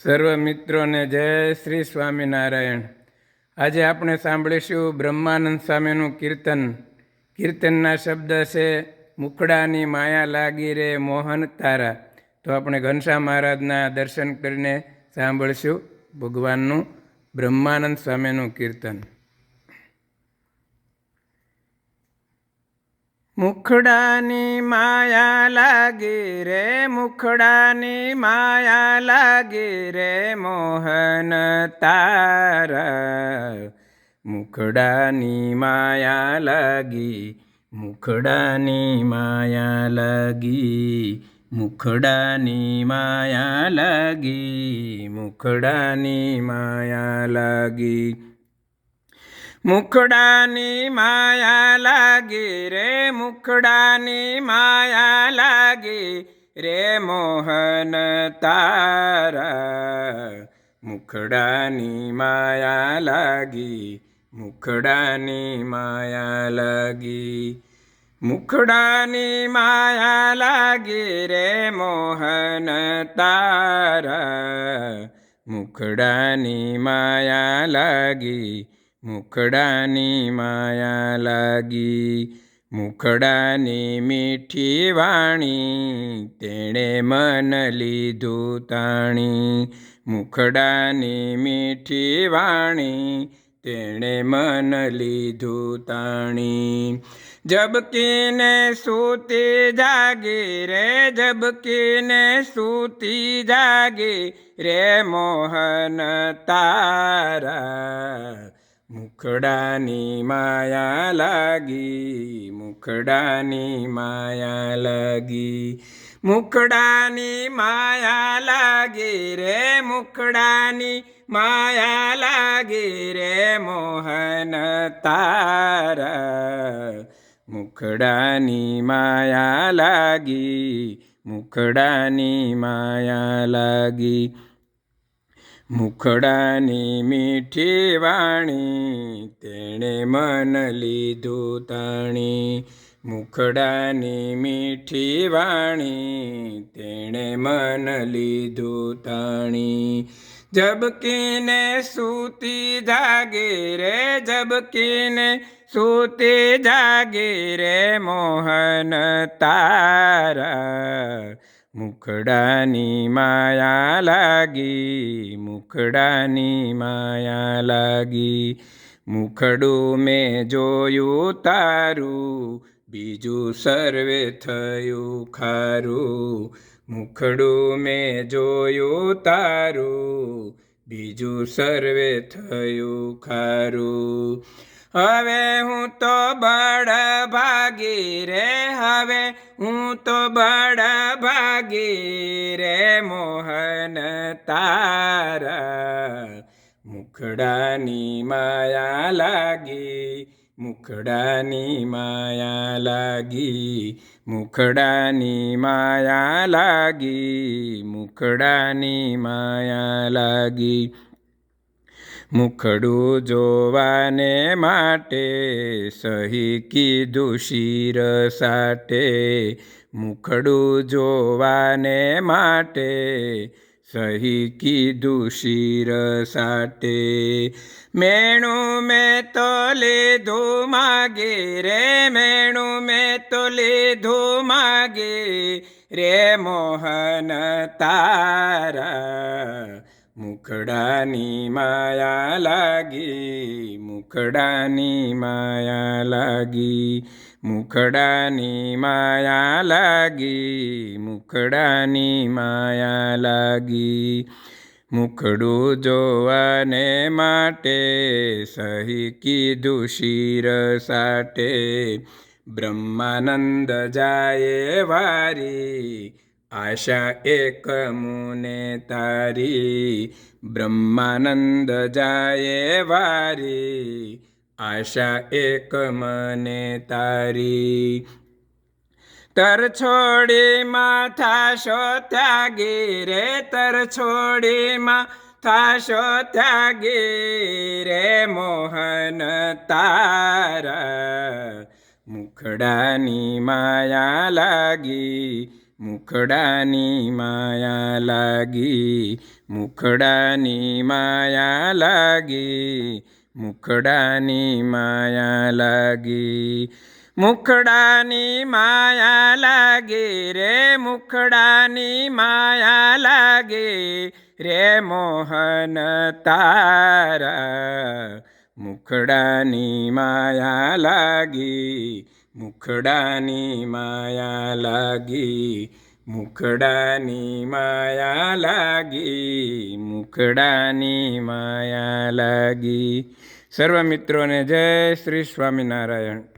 સર્વ મિત્રોને જય શ્રી સ્વામિનારાયણ। આજે આપણે સાંભળીશું બ્રહ્માનંદ સ્વામીનું કીર્તન। કીર્તનના શબ્દ છે મુખડાની માયા લાગી રે મોહન તારા। તો આપણે ઘનશ્યામ મહારાજના દર્શન કરીને સાંભળીશું ભગવાનનું બ્રહ્માનંદ સ્વામીનું કીર્તન। મુખડાની માયા લાગી રે, મુખડાની માયા લાગી રે મોહન તારા। મુખડાની માયા લાગી, મુખડાની માયા લાગી, મુખડાની માયા લાગી, મુખડાની માયા લાગી। મુખડાની માયા લાગી રે, મુખડાની માયા લાગી રે મોહન તારા। મુખડાની માયા લાગી, મુખડાની માયા લાગી, મુખડાની માયા લાગી રે મોહન તારા। મુખડાની માયા લાગી, મુખડાની માયા લાગી, મુખડાની મીઠી વાણી તેણે મન લીધું તાણી। મુખડાની મીઠી વાણી તેણે મન લીધું તાણી। જબકીને સૂતી જાગી રે, જબકીને સૂતી જાગી રે મોહન તારા। મુખડાની માયા લાગી, મુખડાની માયા લાગી, મુખડાની માયા લાગી રે, મુખડાની માયા લાગી રે મોહન તારા। મુખડાની માયા લાગી, મુખડાની માયા લાગી, મુખડાની મીઠી વાણી તેણે મન લીધું તાણી। મુખડાની મીઠી વાણી તેણે મન લીધું તાણી। જબકીને સૂતી જાગી રે, જબકીને સૂતી જાગી રે મોહન તારા। મુખડાની માયા લાગી, મુખડાની માયા લાગી, મુખડું મેં જોયું તારું, બીજું સર્વે થયું ખારું। મુખડું મેં જોયું તારું, બીજું સર્વે થયું ખારું। હવે હું તો બળ ભાગી રે, હવે હું તો બળ ભાગી રે મોહન તારા। મુખડાની માયા લાગી, મુખડાની માયા લાગી, મુખડાની માયા લાગી, મુખડાની માયા લાગી। મુખડું જોવાને માટે સહી કીધું શિર સાટે। મુખડું જોવાને માટે સહી કીધું શિર સાટે। મેણું મેં તો લીધું માગી રે, મેણું મેં તો લીધું માગી રે મોહન તારા। મુખડાની માયા લાગી, મુખડાની માયા લાગી, મુખડાની માયા લાગી, મુખડાની માયા લાગી। મુખડું જોવાને માટે સહી કીધું શિર સાટે। બ્રહ્માનંદ જાય વારી, આશા એક મુને તારી। બ્રહ્માનંદ જાય વારી, આશા એક મને તારી। તર છોડીમાં થાશો ત્યાગી રે, તર છોડીમાં થાશો ત્યાગી રે મોહન તારા। મુખડાની માયા લાગી, મુખડાની માયા લાગી, મુખડાની માયા લાગી, મુખડાની માયા લાગી, મુખડાની માયા લાગી રે, મુખડાની માયા લાગી રે મોહન તારા, મુખડાની માયા લાગી, મુખડાની માયા લાગી, મુખડાની માયા લાગી, મુખડાની માયા લાગી. સર્વ મિત્રોને જય શ્રી સ્વામિનારાયણ.